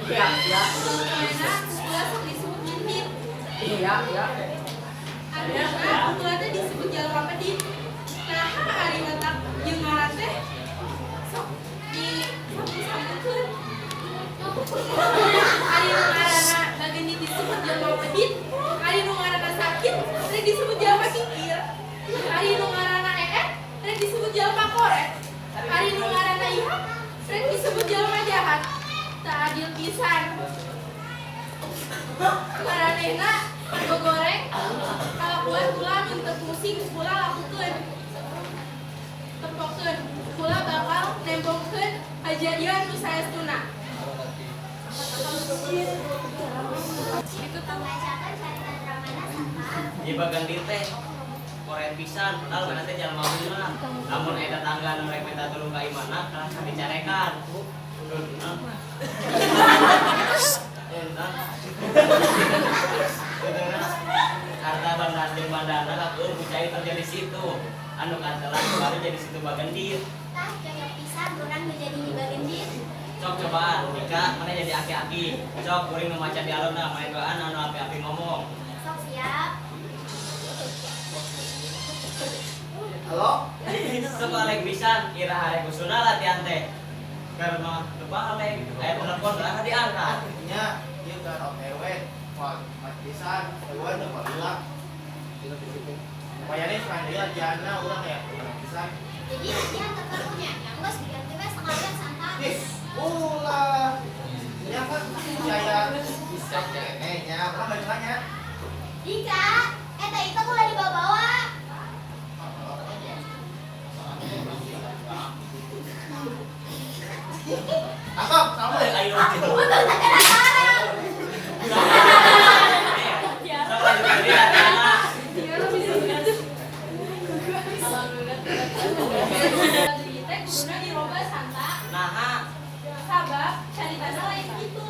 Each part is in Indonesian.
Iya, iya. Karena sekolah sok disebut gintip. Iya, iya. Ada kan sekolahnya disebut jalur apa di? Nah, hari matak jeung ngaran teh sok disambutkeun. Ari nu ngaranna bageun disebut jalur apa di? Ari nu ngaranna sakit teh disebut jalur kikir. Ari nu ngaranna teh disebut jalur korek. Ari nu ngaranna iha teh disebut jalur jahat. Tak adil pisan. Maranehna goreng kalau buat kula nuntut musik kula lakukeun. Tempokeun kula bakal nembongkeun kajadian nu saestuna. Itu tuh Di bagian di teh koren pisan, padahal mana teh jalma heula. Lamun eta tangga nu rek minta tulung ka imana, kalah dicarekan. Harta bandar jeung bandana lakueun kucai terjadi situ. Anu kantelan baru jadi situ bagendit. Tah cocok pisan urang nu jadi di bagendit. Cok cobaan, Nika, mana jadi aki-aki. Cok kuring nu macan di alonna, main doaan anu api-api ngomong. Sok siap. Halo? Sebalik pisan, kira hari kusuna latihan teh. Karena lupa apa telepon lah diangkat. Nya, ieu kan OTW. Wah, pisan, eueun teu baheula. Payane sekarang dia jana urang ya, pisan. Jadi latihan terkarunya yang geus diganti we sekalian santai. Ih, ulah. Nya kan saya bisa nya, apa bacanya? Dika, eta itu mulai dibawa-bawa. Angkop, kamu Ayo. Untuk tekan sekarang. Nah, sabab caritana lain gitu.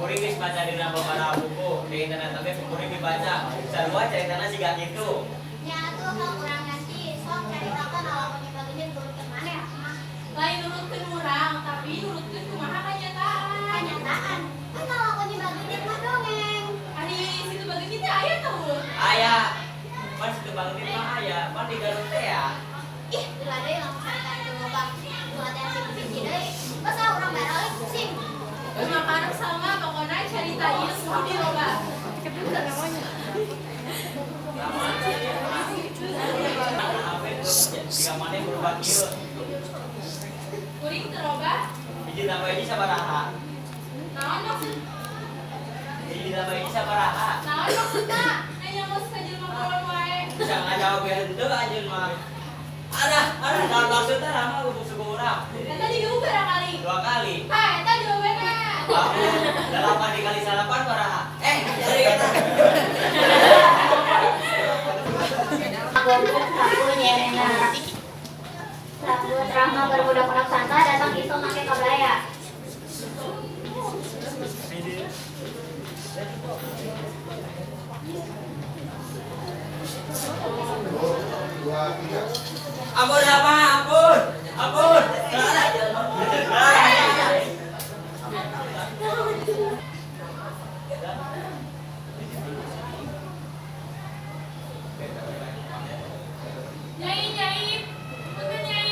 kuring geus baca dina babaraha buku di internet tapi kuring dibaca. Sarua caritana siga kitu. Ya atuh kalau kurang ganti, sok caritakeun alamun bageun turutkeun maneh mah. Lain nurutkeun urang, tapi nurutkeun kumaha kanyataan. Kenyataan. Kan kalau lamun bageun mah dongeng. Ari situ bageun teh aya teu? Aya. Pan situ banget mah aya, pan di Garut teh ya. Ih, ulah deui lamun carita itu lobak. Buat yang biji deui. Masa urang baralik pusing. Makan sama pokoknya cerita ieu kudu diloba. Kedua namanya. Jika mana berubah kieu. Kuring teu loba. Hiji tambah hiji sabaraha? Naon maksud? Hiji tambah hiji sabaraha? Naon maksudna? Nya geus ka jelema kolon wae. Bisa ngajawab ya henteu anjeun mah. Ada naon maksudna lama gubuk suku urang. Eta digeuh barangkali. 2 kali. Ha, eta jawabanna. Aku 8 dikali 8 baraha? Dari eta. Rambut Rama berbudak-budak Santa datang iso make kablaya. Ampun apa? Ampun. Ampun. Nyai, nyai. Betul nyai.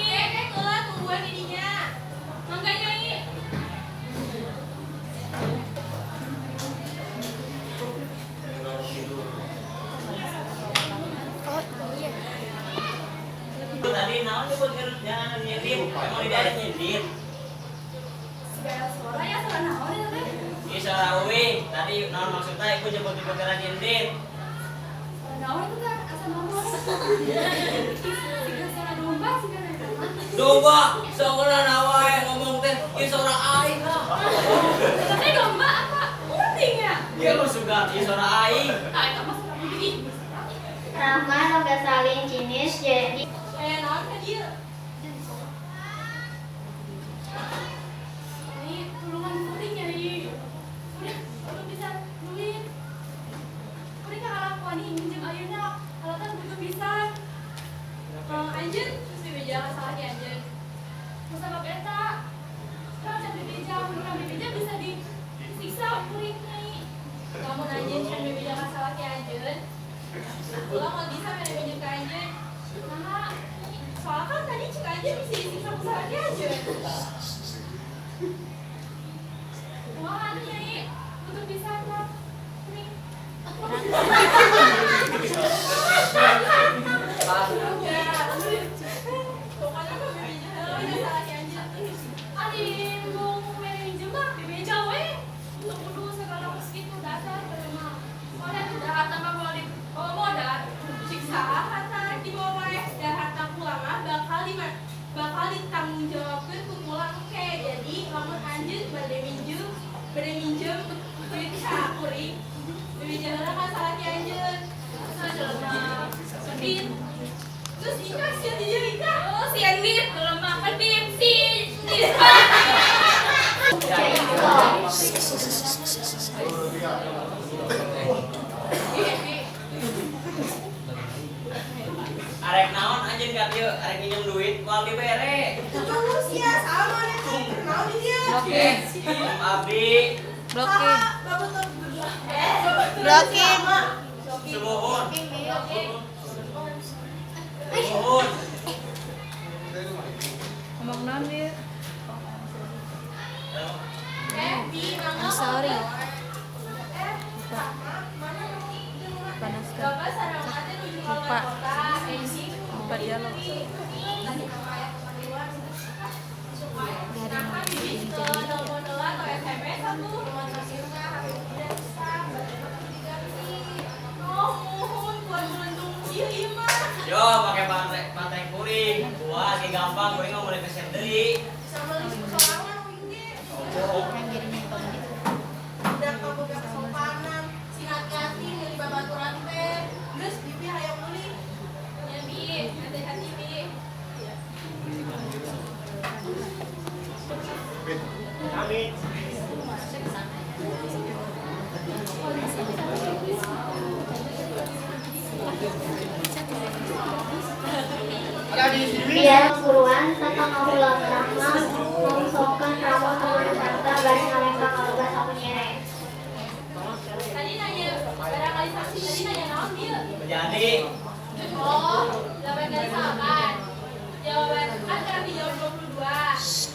Keula tungguan didinya. Mangga nyai. Tadi naon nyebut jangan nyindir. Emang tidak ada nyindir. Segala suara ya suara naon ya teh? Ini suara uing. Tadi naon maksudnya ibu nyebut-nyebut kira nyindir. Naon itu teh? Asa naon? Siga suara domba siga eta. Domba, saungna nawae ngomong teh ieu suara aing lah. Tapi domba apa? Uting ya? Ieu mah suga ieu suara aing. Ah, eta mah suara uting. Rama loga salin jenis jadi Aya naon ka dieu? Nyai, tulungan kuring nyai. Udah bisa nulis. Kuring kakalakuan ini minjem ayeuna. Alatan butuh pisan. Anjeun geus dibeja salah ki anjeun. Musabab eta. Kan can dibeja, mun kami beja bisa bade minjem duit ka kuring. Bebeja heula ka salah ki anjeun. Sajelema sedit. Terus Ika sia di dieu Ika. Oh, si Andit jelema kedip si. Arek naon anjeun ka dieu, arek minjem duit moal dibere. Terus ya sama nih tuh. Naon di dieu? Oke. Abdi Blokin. Blokin. Sumuhun. Sumuhun. Ngomong naon dia? I'm sorry. Panas kan? Lupa. Lupa dialog. Yo, pakai pantai kuring. Gua ge gampang, kuring mah mulai pesen deui. Amin. Biar buruan tentang ngobrol rahma mengusapkan rawa teman serta garis ngalengka kalaga satu nyereng. Tadi nanya, barangkali saksi tadi nanya naon dia? Jadi, Oh, 8 kali 8. Jawaban kan karena dijawab 22.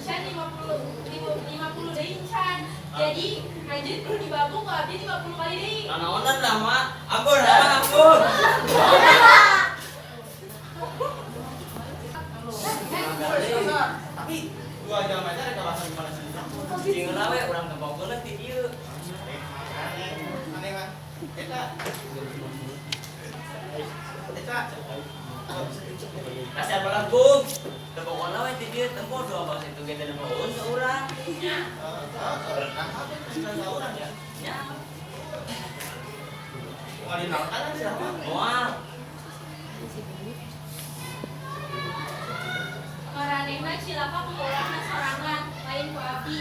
Chan 50 deui Chan. Jadi anjir perlu dibabung kalau abdi 50 kali deui. nanaonan lah mah. Ampun, ampun. Tapi 2 jam aja ada kawasan gimana sih? Jeung we urang teu bogoleun ti dieu. Aneh kan? Eta. Kasihan banget, Bung. Teu bogoleun we ti dieu tempo 2 bahasa itu ge teh nuhun ka urang. Orang ya. Nya, Mau dinaon siapa? moal. Maranehna cilaka keulangan sorangan lain ku abdi.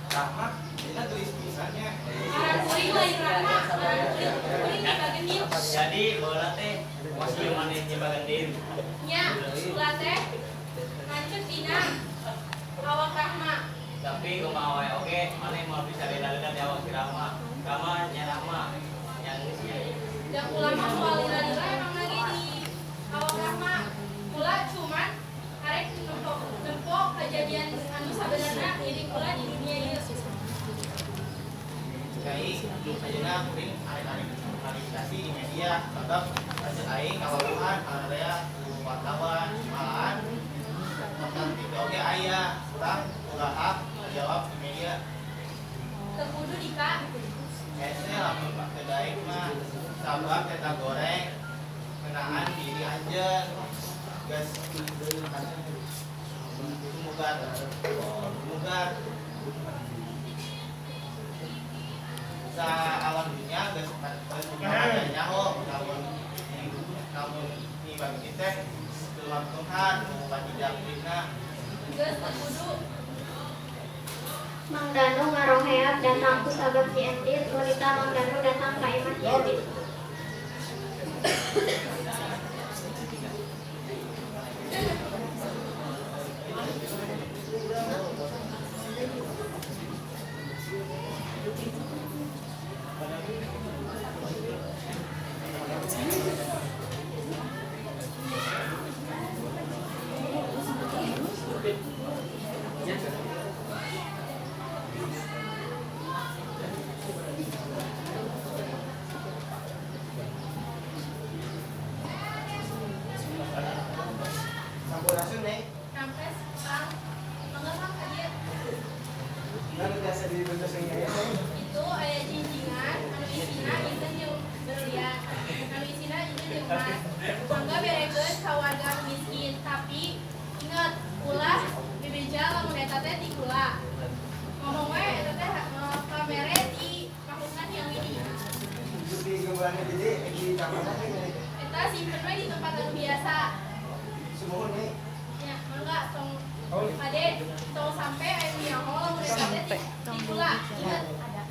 Rahmat, kita tulis tulisannya. Ngaran kuring lain rahma, ngaran kuring dibageun Jadi baheula teh masih maneh nyebagan diri. nya ulah teh ngancet dina awak rahma. Tapi kumaha wae oge maneh mau bisa dilihat di awak si Rama. Rama nya Rama yang sia. Dan ulama walila emang lagi di awak rahma. Ulah cuman arek nempo kejadian anu sabenerna diri ulah di dunia ieu. Kai, ayeuna kuring arek-arek klarifikasi di media, sebab hasil aing kawaluhan area wartawan malahan tentang itu oke aya kurang hak jawab di media. Teu kudu dika. Ese lamun pakai daik mah sabab kita goreng kenaan diri anjeun. Gas mugar sa alam dunia gas nyaho namun ini bagi kita dalam Tuhan bukan tidak fitnah. Geus teu kudu. Mang Danu ngaroheak datang ku sahabat si Endit, wanita Mang Danu datang ka imah si Endit. Sampurasun nih. Kampres Bang. Mangga Bang ka dieu. Lalu biasa di bentuk ya. Itu aya jinjingan anu isina inten jeung berlian. Anu isina inten jeung emas. Mangga berekeun ka warga miskin, tapi inget ulah bebeja lamun eta teh ti kula. Ngomong we eta teh Eta simpen we di tempat anu biasa. Ya, mangga tong Ade, tong sampai aya nyaho lamun eta teh dipula. Ingat ada.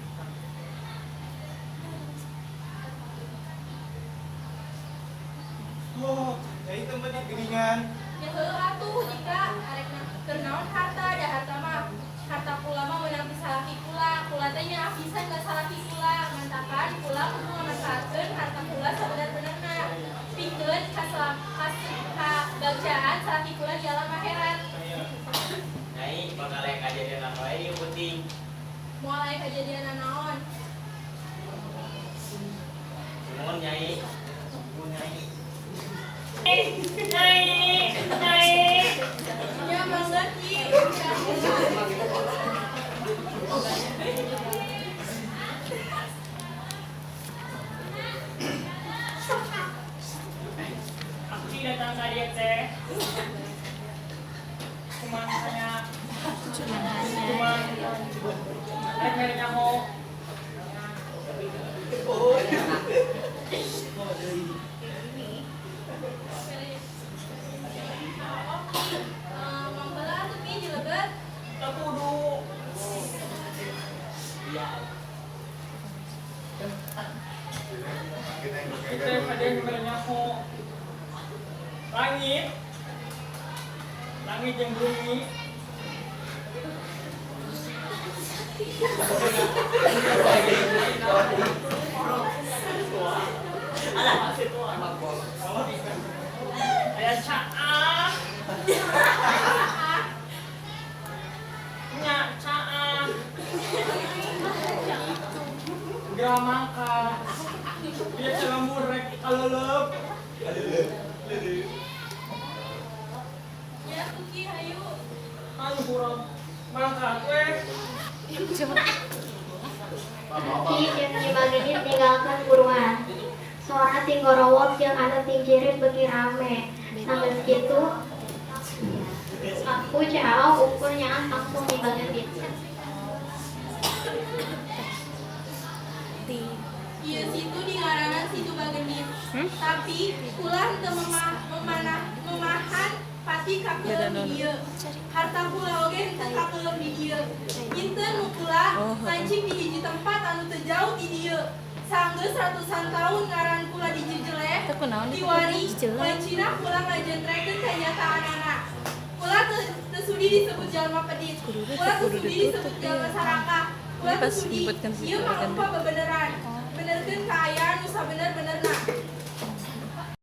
Oh, jadi tempatnya geningan. Ya heuh atuh jika arekna keur naon harta da harta mah harta kula mah meunang ti salaki kula teh nya apisan ka salaki kula mantakan kula kudu ngamanfaatkeun harta kula sabenar-benarna pikeun ka bagjaan salaki kula di alam akhirat. Nyai bakal aya kajadian apa ieu penting. Moal aya kajadian naon? Nuhun Nyai. Ya mangga ki. Aku datang ke dia teh. Cuman hanya hanya nyaho. Mambala atuh ki dileget. Tak kudu. Kita ada yang nyaho. Langit yang bumi. Ayah caah. Nya caah. Gak mangka. Dia celambur rek kalelep. Ya atuh ki hayu. Anu kurang mangkat weh. Ki jeung Nyi Bageni tinggalkan buruan. Soalna tinggorowok jeung anu tingkirin beuki rame. Sambil kitu aku jauh ukurnya langsung Nyi Bageni. Ieu situ di ngaranna Situ Bagendit. Tapi ulah teu memahan pati kakeuleuh di dieu. Harta kula oge henteu kakeuleuh di dieu. Inten nu kula mancing di hiji tempat anu teu jauh di dieu. Sanggeus ratusan tahun ngaran kula di Jejeleh. Diwari mancina kula ngajentrekeun kanyataan-na. Kula teu sudi disebut jalma pedit. Kula teu sudi disebut jalma sarakah. Kula teu sudi ieu mah rupa bebeneran. Benerkeun kaayaan nu sabener-benerna.